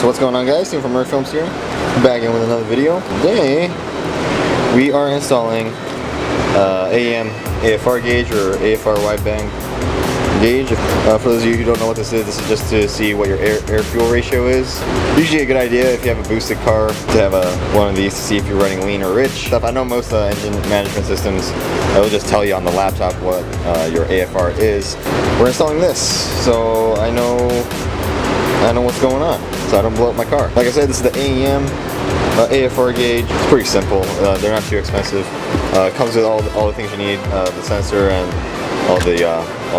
So what's going on, guys? Team from Merc Films here. Back in with another video. Today we are installing AEM AFR Gauge or AFR Wideband gauge. For those of you who don't know what this is just to see what your air-fuel ratio is. Usually a good idea if you have a boosted car to have one of these to see if you're running lean or rich. I know most engine management systems will just tell you on the laptop what your AFR is. We're installing this, so I know what's going on, so I don't blow up my car. Like I said, this is the AEM AFR gauge. It's pretty simple. They're not too expensive. It comes with all the things you need, the sensor and all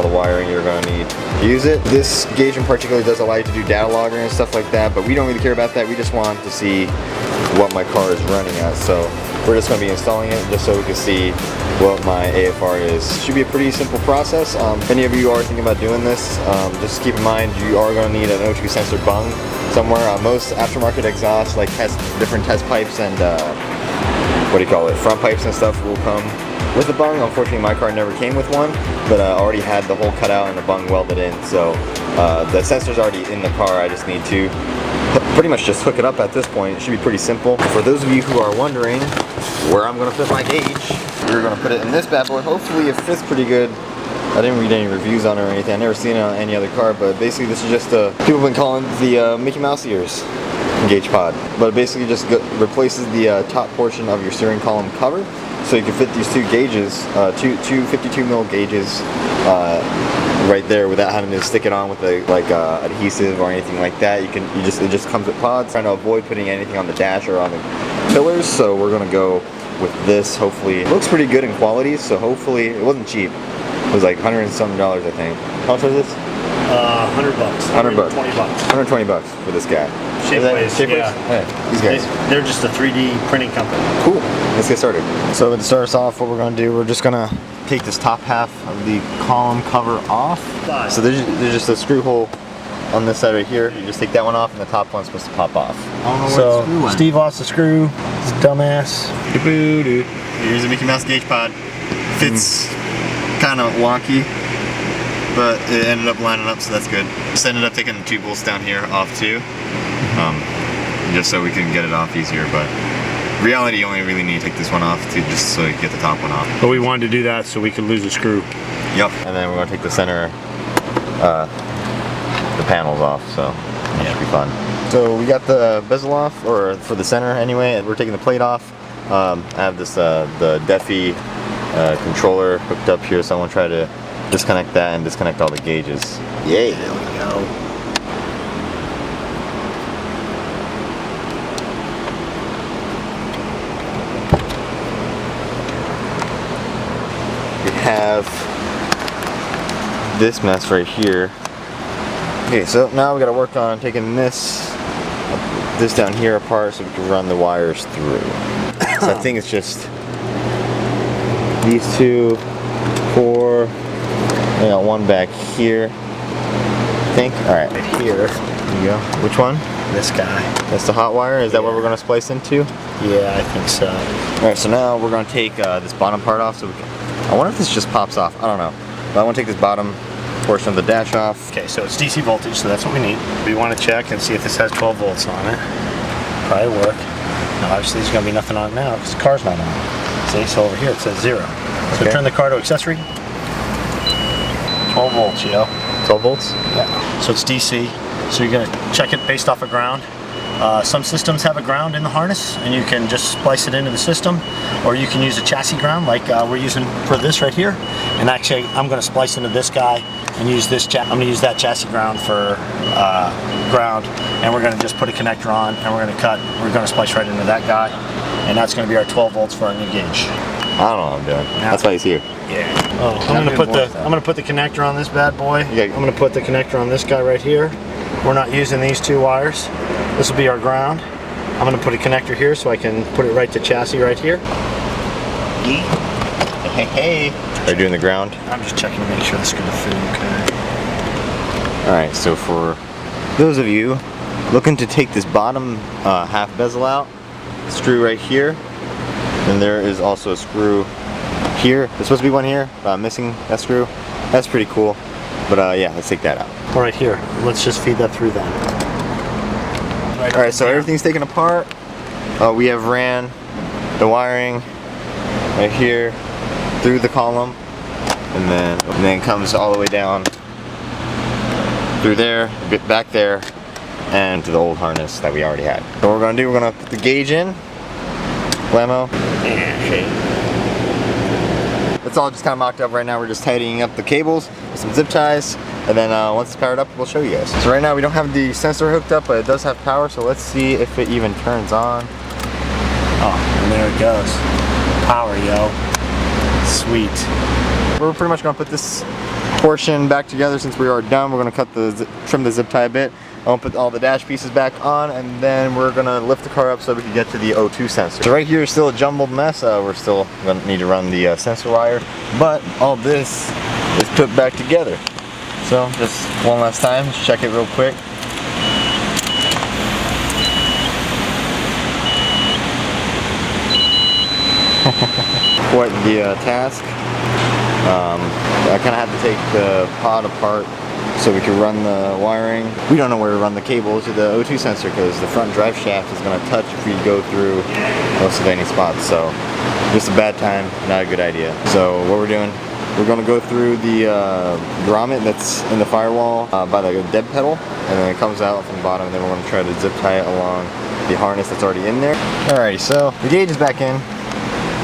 the wiring you're going to need to use it. This gauge in particular does allow you to do data logging and stuff like that, but we don't really care about that. We just want to see what my car is running at. So we're just going to be installing it just so we can see what my AFR is. Should be a pretty simple process. If any of you are thinking about doing this, just keep in mind you are going to need an O2 sensor bung somewhere. Most aftermarket exhausts, like different test pipes and front pipes and stuff will come with a bung. Unfortunately, my car never came with one, but I already had the hole cut out and the bung welded in. So the sensor's already in the car. I just need to pretty much just hook it up at this point. It should be pretty simple. For those of you who are wondering where I'm going to put my gauge, we're going to put it in this bad boy. Hopefully it fits pretty good. I didn't read any reviews on it or anything. I've never seen it on any other car, but basically this is just people have been calling the Mickey Mouse ears gauge pod. But it basically just replaces the top portion of your steering column cover, so you can fit these two gauges, two 52mm gauges right there without having to stick it on with adhesive or anything like that. It just comes with pods. Trying to avoid putting anything on the dash or on the pillars, so we're gonna go with this. Hopefully it looks pretty good in quality, so hopefully it wasn't cheap. It was like $100 and something, I think. How much was this? $100. $120. $120 for this guy. Shapeways, yeah. Hey, these guys. They're just a 3D printing company. Cool. Let's get started. So to start us off, what we're going to do, we're just going to take this top half of the column cover off. So there's just a screw hole on this side right here. You just take that one off, and the top one's supposed to pop off. So Steve lost the screw. This dumbass. Here's a Mickey Mouse gauge pod. Fits kind of wonky, but it ended up lining up, so that's good. Just ended up taking the two bolts down here off too, just so we can get it off easier. But in reality, you only really need to take this one off just so you get the top one off. But we wanted to do that so we could lose a screw. Yep. And then we're going to take the center, the panels off, so that should be fun. So we got the bezel off, or for the center anyway, and we're taking the plate off. I have this the Defi controller hooked up here, so I'm going to try to disconnect that and disconnect all the gauges. Yay, there we go. We have this mess right here. Okay, so now we got to work on taking this down here apart so we can run the wires through. So I think it's just these two, 4, I got one back here, I think. Alright, Right here. There you go. Which one? This guy. That's the hot wire? Is that what we're going to splice into? Yeah, I think so. Alright, so now we're going to take this bottom part off. So I wonder if this just pops off. I don't know. But I want to take this bottom portion of the dash off. Okay, so it's DC voltage, so that's what we need. We want to check and see if this has 12 volts on it. Probably work. Now, obviously there's going to be nothing on it now because the car's not on. See, so over here it says 0. So Okay. turn the car to accessory. 12 volts, you know. 12 volts? Yeah. So it's DC. So you're going to check it based off a ground. Some systems have a ground in the harness, and you can just splice it into the system, or you can use a chassis ground like we're using for this right here. And actually, I'm going to splice into this guy and use this. I'm going to use that chassis ground for ground, and we're going to just put a connector on, and we're going to cut. We're going to splice right into that guy, and that's going to be our 12 volts for our new gauge. I don't know what I'm doing. That's why he's here. Yeah. Oh, I'm going to put the connector on this bad boy. Yeah. I'm going to put the connector on this guy right here. We're not using these two wires. This will be our ground. I'm going to put a connector here so I can put it right to chassis right here. Hey. Are you doing the ground? I'm just checking to make sure this is going to fit okay. Alright, so for those of you looking to take this bottom half bezel out, screw right here, and there is also a screw here. There's supposed to be one here, but I'm missing that screw. That's pretty cool. But yeah, let's take that out. Right here. Let's just feed that through then. right. All right, so everything's taken apart. We have ran the wiring right here through the column, and then comes all the way down through there, a bit back there, and to the old harness that we already had. So what we're gonna do, we're gonna put the gauge in, Lamo. It's all just kind of mocked up right now. We're just tightening up the cables with some zip ties, and then once it's powered up, we'll show you guys. So right now we don't have the sensor hooked up, but it does have power, so let's see if it even turns on. Oh, and there it goes. Power, yo. Sweet. We're pretty much gonna put this portion back together since we are done. We're gonna trim the zip tie a bit. I'll put all the dash pieces back on, and then we're gonna lift the car up so we can get to the O2 sensor. So right here is still a jumbled mess. We're still gonna need to run the sensor wire, but all this is put back together. So just one last time, let's check it real quick. Quite the task. I kind of had to take the pod apart so we could run the wiring. We don't know where to run the cable to the O2 sensor because the front drive shaft is going to touch if we go through most of any spots. So just a bad time, not a good idea. So what we're doing, we're going to go through the grommet that's in the firewall by the dead pedal, and then it comes out from the bottom, and then we're going to try to zip tie it along the harness that's already in there. Alrighty, so the gauge is back in.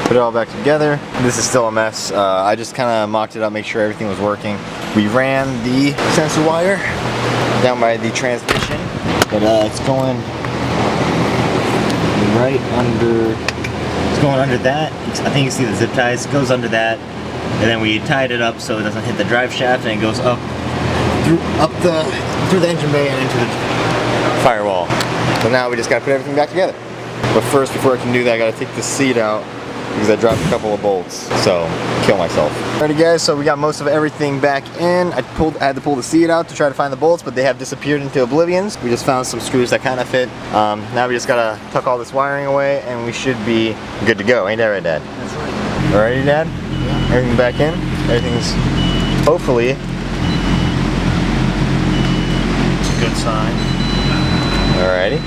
Put it all back together. This is still a mess. I just kind of mocked it up, make sure everything was working. We ran the sensor wire down by the transmission, but it's going right under. It's going under that. I think you see the zip ties. It goes under that, and then we tied it up so it doesn't hit the drive shaft, and it goes up through the engine bay and into the firewall. So now we just gotta put everything back together. But first, before I can do that, I gotta take the seat out because I dropped a couple of bolts, so kill myself. Alrighty guys, so we got most of everything back in. I had to pull the seat out to try to find the bolts, but they have disappeared into oblivions. We just found some screws that kind of fit. Now we just gotta tuck all this wiring away, and we should be good to go. Ain't that right, Dad? That's right. Alrighty, Dad? Yeah. Everything back in? Everything's hopefully. It's a good sign. Alrighty.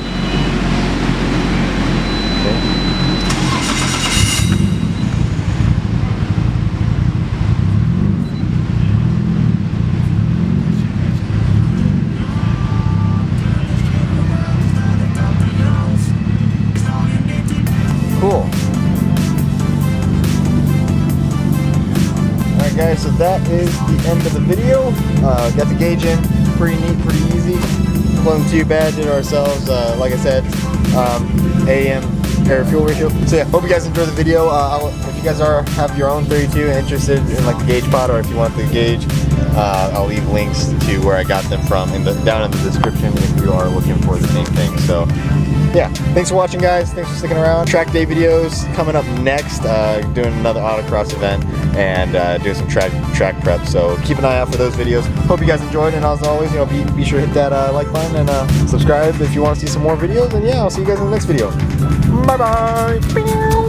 Okay. Cool. Alright guys, so that is the end of the video. Got the gauge in, pretty neat, pretty easy. Wasn't too bad, did it ourselves. Like I said, AEM air fuel ratio. So yeah, hope you guys enjoyed the video. If you guys have your own 32 and interested in like the gauge pod, or if you want the gauge, I'll leave links to where I got them from down in the description if you are looking for the same thing. So yeah, thanks for watching guys, thanks for sticking around. Track day videos coming up next, doing another autocross event and doing some track prep, so keep an eye out for those videos. Hope you guys enjoyed, and as always, you know, be sure to hit that like button and subscribe if you want to see some more videos, and yeah, I'll see you guys in the next video. Bye bye.